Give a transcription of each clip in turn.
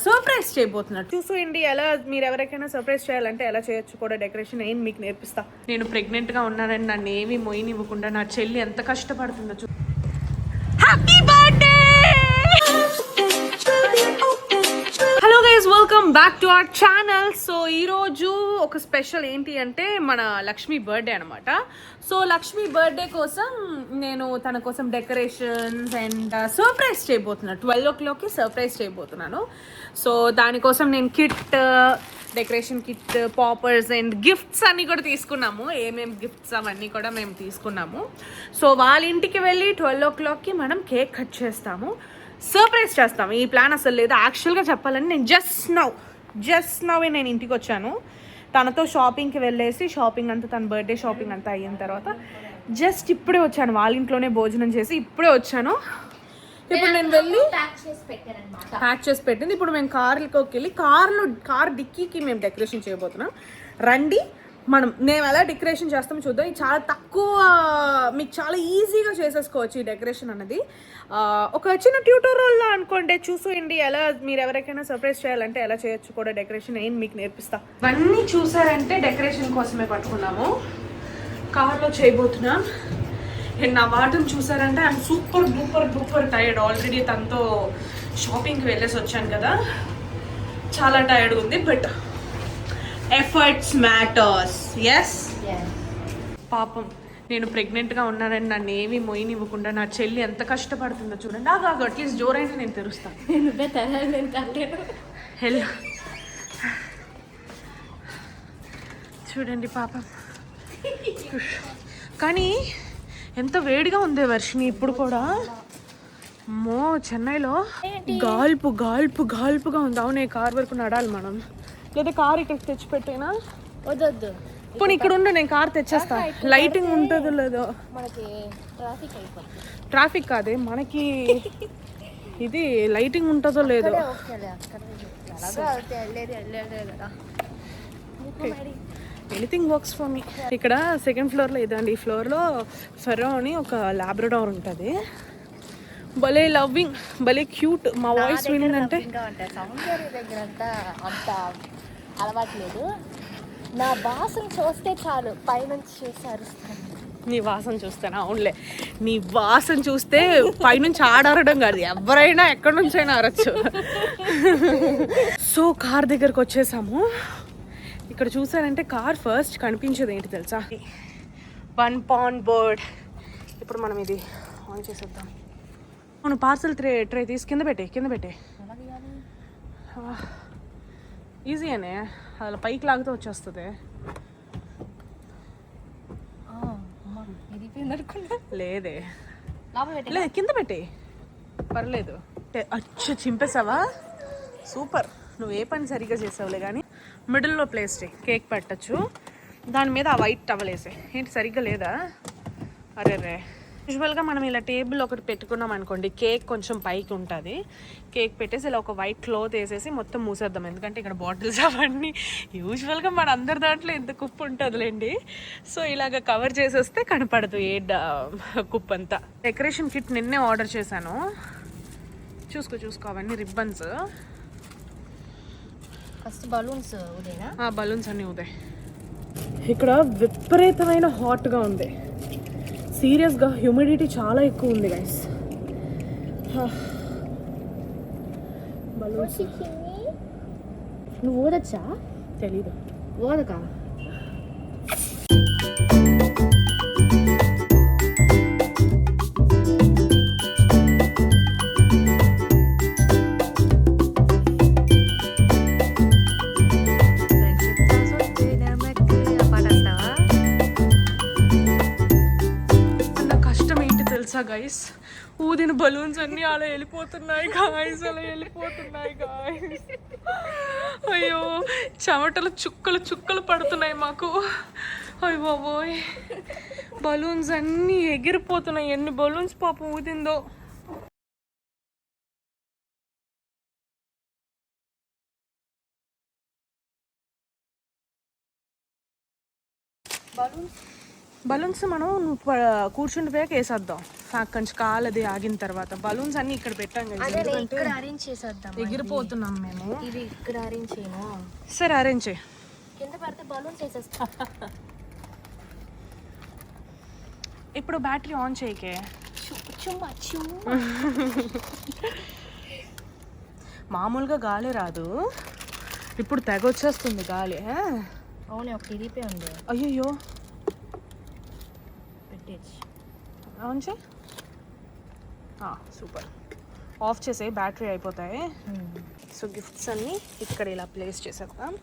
Surprise చేయబోతున్నారు. చూసేయండి ఎలా మీరు ఎవరికైనా సర్ప్రైజ్ చేయాలంటే ఎలా చేయొచ్చు కూడా డెకరేషన్ ఏం మీకు నేర్పిస్తా. నేను ప్రెగ్నెంట్ గా ఉన్నానని నన్ను ఏమీ మొయ్యనివ్వకుండా నా చెల్లి ఎంత కష్టపడుతుందో. Happy birthday! Hello guys, welcome back to our channel. So ఈరోజు ఒక స్పెషల్ ఏంటి అంటే మన లక్ష్మి బర్త్డే అనమాట. సో లక్ష్మి బర్త్డే కోసం నేను తన కోసం డెకరేషన్స్ అండ్ సర్ప్రైజ్ చేయబోతున్నాను. 12 o'clockకి సర్ప్రైజ్ చేయబోతున్నాను. సో దానికోసం నేను decoration kit, poppers and gifts అన్నీ కూడా తీసుకున్నాము. ఏమేమి గిఫ్ట్స్ అవన్నీ కూడా మేము తీసుకున్నాము. సో వాళ్ళ ఇంటికి వెళ్ళి 12 o'clockకి మనం కేక్ కట్ చేస్తాము, సర్ప్రైజ్ చేస్తాము. ఈ ప్లాన్ అసలు లేదు. యాక్చువల్గా చెప్పాలని నేను జస్ట్ నౌ నేను ఇంటికి వచ్చాను. తనతో షాపింగ్కి వెళ్ళేసి షాపింగ్ అంతా, తన బర్త్డే షాపింగ్ అంతా అయిన తర్వాత జస్ట్ ఇప్పుడే వచ్చాను. వాళ్ళ ఇంట్లోనే భోజనం చేసి ఇప్పుడే వచ్చాను. ఇప్పుడు నేను వెళ్ళి ప్యాక్ చేసి పెట్టింది. ఇప్పుడు మేము కార్లోకి వెళ్ళి కార్ డిక్కీకి మేము డెకరేషన్ చేయబోతున్నాం. రండి, మేము ఎలా డెకరేషన్ చేస్తామో చూద్దాం. ఇది చాలా తక్కువ, మీకు చాలా ఈజీగా చేసేసుకోవచ్చు ఈ డెకరేషన్ అన్నది. ఒక చిన్న ట్యూటోరియల్లో అనుకోండి, చూసేయండి ఎలా మీరు ఎవరికైనా సర్ప్రైజ్ చేయాలంటే ఎలా చేయొచ్చు కూడా డెకరేషన్ ఏం మీకు నేర్పిస్తా. ఇవన్నీ చూసారంటే డెకరేషన్ కోసమే పట్టుకున్నాము. కార్లో చేయబోతున్నాం. నా వాటర్ని చూసారంటే ఐఎమ్ సూపర్ టైర్డ్. ఆల్రెడీ తనతో షాపింగ్కి వెళ్ళేసి వచ్చాను కదా, చాలా టైర్డ్ ఉంది. But efforts matters. ఎస్, పాపం నేను ప్రెగ్నెంట్గా ఉన్నానని నన్ను ఏమీ మొయ్యనివ్వకుండా నా చెల్లి ఎంత కష్టపడుతుందో చూడండి. అట్లీస్ట్ జోరైనా నేను తెరుస్తాను. హెల్ చూడండి పాపం. కానీ ఎంత వేడిగా ఉంది వర్షిని ఇప్పుడు కూడా. అమ్మో, చెన్నైలో గాల్పుగా ఉంది. అవునే, కార్ వరకు నడాలి మనం, లేదా కార్ ఇక్కడికి తెచ్చిపెట్టేనా? వద్దు, ఇప్పుడు ఇక్కడ ఉండు, నేను కార్ తెచ్చేస్తా. లైటింగ్ ఉంటుందో లేదో. ట్రాఫిక్ కాదే మనకి, ఇది లైటింగ్ ఉంటుందో లేదో. Anything works for me. ఇక్కడ సెకండ్ ఫ్లోర్లో ఇదండి. ఈ ఫ్లోర్లో ఫెరో అని ఒక లాబ్రడార్ ఉంటుంది. భలే లవ్వింగ్, భలే క్యూట్. మా వాయిస్ వినిందంటే అలవాట్లేదు. నా వాసన చూస్తే చాలు పైనుంచి చూస్తారు. నీ వాసన చూస్తేనా? అవునులే, నీ వాసన చూస్తే పైనుంచి ఆడరడం కాదు, ఎవరైనా ఎక్కడి నుంచి అయినా అరచ్చు. సో కార్ దగ్గరకు వచ్చేసాము. ఇక్కడ చూసారంటే కార్ ఫస్ట్ కనిపించేది ఏంటి తెలుసా? 1 pound బర్డ్. ఇప్పుడు మనం ఇది ఆన్ చేసేద్దాం. మనం పార్సల్ ట్రే తీసి కింద పెట్టే. ఈజీ అనే, అలా పైకి లాగితే వచ్చేస్తుంది. లేదే, లేదు, కింద పెట్టే, పర్లేదు. చింపేసావా? సూపర్, నువ్వు ఏ పని సరిగ్గా చేసావులే. కానీ మిడిల్లో ప్లేస్ కేక్ పెట్టచ్చు. దాని మీద ఆ వైట్ టవల్ వేసే. ఏంటి సరిగ్గా లేదా? అరే, యూజువల్గా మనం ఇలా టేబుల్ ఒకటి పెట్టుకున్నాం అనుకోండి, కేక్ కొంచెం పైకి ఉంటుంది. కేక్ పెట్టేసి ఇలా ఒక వైట్ క్లాత్ వేసేసి మొత్తం మూసేద్దాం. ఎందుకంటే ఇక్కడ బాటిల్స్ అవన్నీ యూజువల్గా మన అందరి దాంట్లో ఎంత కుప్పు ఉంటుందిలేండి. సో ఇలాగ కవర్ చేసేస్తే కనపడదు ఏ కుప్పు అంతా. డెకరేషన్ కిట్ నిన్నే ఆర్డర్ చేశాను. చూసుకో అవన్నీ రిబ్బన్స్. ఫస్ట్ బలూన్స్ ఉదయనా? బలూన్స్ అన్నీ ఉదయ్. ఇక్కడ విపరీతమైన హాట్గా ఉంది. సీరియస్గా హ్యూమిడిటీ చాలా ఎక్కువ ఉంది గైస్. నువ్వు ఓదచ్చా? తెలీదు. ఓదకా? గైస్, ఊదిన బలూన్స్ అన్నీ అలా వెళ్ళిపోతున్నాయి గాయస్. అయ్యో, చెమటలు చుక్కలు పడుతున్నాయి మాకు. అయ్యో బాబోయ్, బలూన్స్ అన్నీ ఎగిరిపోతున్నాయి. ఎన్ని బలూన్స్ పాపం ఊదిందో. బలూన్స్ బలూన్స్ మనం కూర్చుండిపోయాక వేసేద్దాం అక్కడి నుంచి కాలది ఆగిన తర్వాత బలూన్స్ అన్ని ఇక్కడ పెట్టాం కదా ఎందుకంటే ఇక్కడ అరేంజ్ చేసేద్దాం. ఎగిరిపోతున్నాం మేము. ఇది ఇక్కడ అరేంజ్ చేయను. సరే అరేంజ్ చేయి. కింద పడితే బలూన్స్ వేసేస్తా. ఇప్పుడు బ్యాటరీ ఆన్ చేయకే. మామూలుగా గాలి రాదు, ఇప్పుడు తెగ వచ్చేస్తుంది గాలి. అవునే ఒక ఇరిపే ఉంది. అయ్యయ్యో పెట్టేసి ఆన్ చేయి. సూపర్. ఆఫ్ చేసే బ్యాటరీ అయిపోతాయి. సో గిఫ్ట్స్ అన్నీ ఇక్కడ ఇలా ప్లేస్ చేసేద్దాం.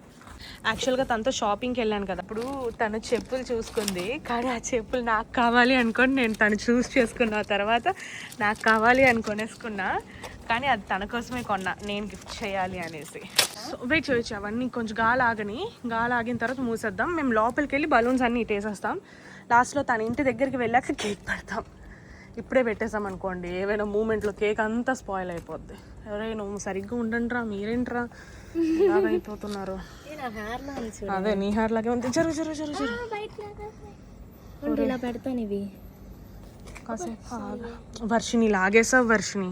యాక్చువల్గా తనతో షాపింగ్కి వెళ్ళాను కదా, అప్పుడు తను చెప్పులు చూసుకుంది, కానీ ఆ చెప్పులు నాకు కావాలి అనుకొని నేను తను చూస్ చేసుకున్న తర్వాత నాకు కావాలి అనుకునేసుకున్నా, కానీ అది తన కోసమే కొన్నా నేను గిఫ్ట్ చేయాలి అనేసి. సో వెయిట్ చేయొచ్చు, అవన్నీ కొంచెం గాలి ఆగిన తర్వాత మూసేద్దాం. మేము లోపలికి వెళ్ళి బలూన్స్ అన్నీ ఇటేసేస్తాం. లాస్ట్లో తన ఇంటి దగ్గరికి వెళ్ళాక కేక్ పెడతాం. ఇప్పుడే పెట్టేసాం అనుకోండి ఏవైనా మూమెంట్లో కేక్ అంతా స్పాయిల్ అయిపోద్ది. ఎవరైనా నువ్వు సరిగ్గా ఉండండిరా, మీరేంట్రా ఇలాగ అయిపోతున్నారు. అదే నీ హెయిర్ లాగే ఉంది. జరుగు ఇలా పెడతాను ఇవి. కాసేపు వర్షిని లాగేసావు. వర్షిని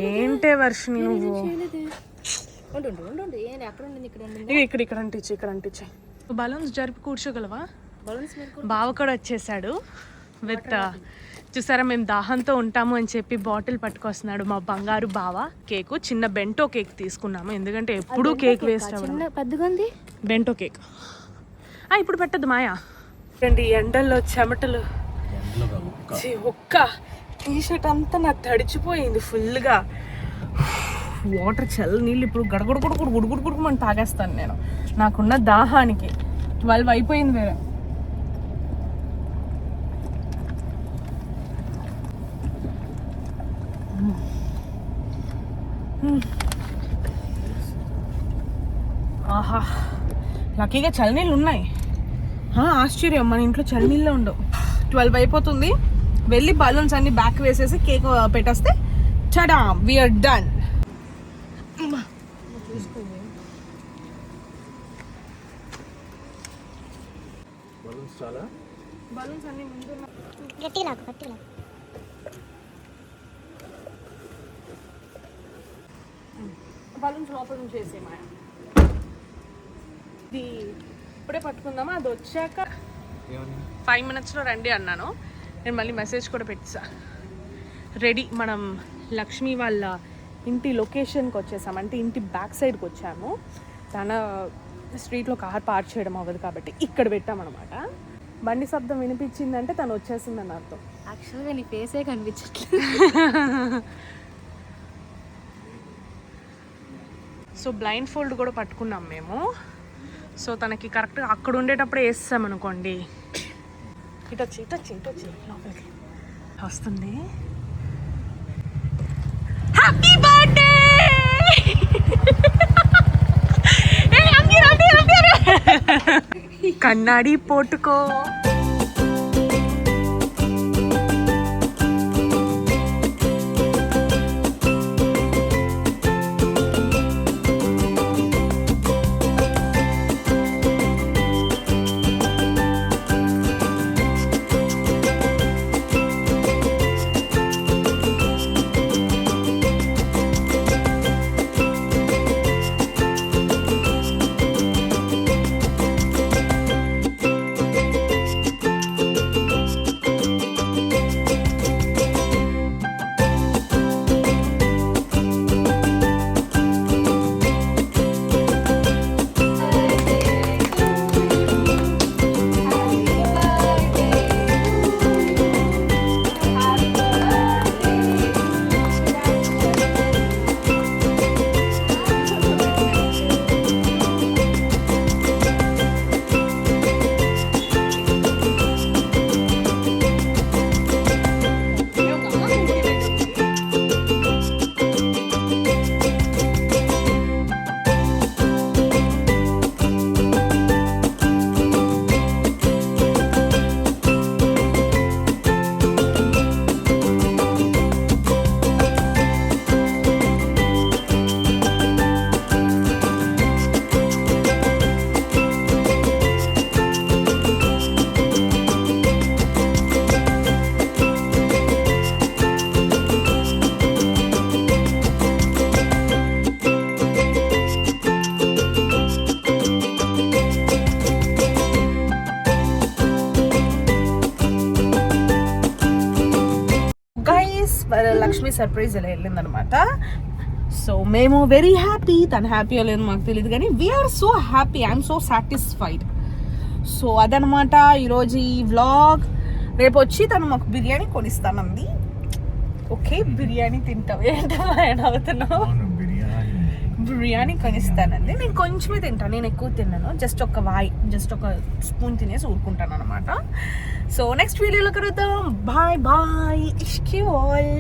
ఏంటే వర్షిని నువ్వు ఇక్కడ అంటించి బలూన్స్ జరిపి కూర్చోగలవా? బావ కూడా వచ్చేసాడు విత్ చూసారా, మేము దాహంతో ఉంటాము అని చెప్పి బాటిల్ పట్టుకొస్తున్నాడు మా బంగారు బావ. కేకు చిన్న బెంటో కేక్ తీసుకున్నాము, ఎందుకంటే ఎప్పుడూ కేక్ వేస్ట్ అవ్వదు. పెద్దగా ఉంది బెంటో కేక్. ఇప్పుడు పెట్టద్దు మాయా. ఎండల్లో చెమటలు, ఒక్క టీషర్ట్ అంతా నాకు తడిచిపోయింది ఫుల్గా. వాటర్ చల్ల నీళ్ళు ఇప్పుడు గుడుగుడుమని తాగేస్తాను నేను నాకున్న దాహానికి. 12 అయిపోయింది వేరే. ఆహా, లక్కీగా చల్లనీళ్ళు ఉన్నాయి. ఆశ్చర్యం, మన ఇంట్లో చల్లనీళ్ళే ఉండవు. 12 అయిపోతుంది. వెళ్ళి బలూన్స్ అన్ని బ్యాక్ వేసేసి కేక్ పెట్టేస్తే చడా వీఆర్ డన్. బలూన్స్ అన్ని ముందు బలూన్స్ లోపల నుంచి వేసేమా. ఇది ఇప్పుడే పట్టుకుందామా, అది వచ్చాక 5 minutesలో రండి అన్నాను. నేను మళ్ళీ మెసేజ్ కూడా పెట్టా. రెడీ. మనం లక్ష్మి వాళ్ళ ఇంటి లొకేషన్కి వచ్చేసాం, అంటే ఇంటి బ్యాక్ సైడ్కి వచ్చాము. తన స్ట్రీట్లో కార్ పార్క్ చేయడం అవ్వదు కాబట్టి ఇక్కడ పెట్టామన్నమాట. బండి శబ్దం వినిపించిందంటే తను వచ్చేసిందని అర్థం. యాక్చువల్గా నీ ఫేసే కనిపించట్లేదు. సో బ్లైండ్ ఫోల్డ్ కూడా పట్టుకున్నాం మేము. సో తనకి కరెక్ట్గా అక్కడ ఉండేటప్పుడే వేస్తాం అనుకోండి. ఇటు వచ్చి లోపలికి వస్తుంది. హ్యాపీ బర్త్డే కన్నాడి పోటుకో. నైస్. లక్ష్మి సర్ప్రైజ్ ఇలా వెళ్ళిందనమాట. సో మేము వెరీ హ్యాపీ. తను హ్యాపీ లేదు మాకు తెలియదు కానీ we are so happy. I'm so satisfied. So అదనమాట ఈరోజు ఈ వ్లాగ్. రేపు వచ్చి తను మాకు బిర్యానీ కొనిస్తానంది. ఓకే, బిర్యానీ తింటావు అవుతున్నావు? బిర్యానీ కొనిస్తానండి. నేను కొంచెమే తింటాను, నేను ఎక్కువ తిన్నాను. జస్ట్ ఒక స్పూన్ తినేసి ఊరుకుంటాను అనమాట. సో నెక్స్ట్ వీడియోలో కలుద్దాం. Bye bye. ఇష్కి ఆల్.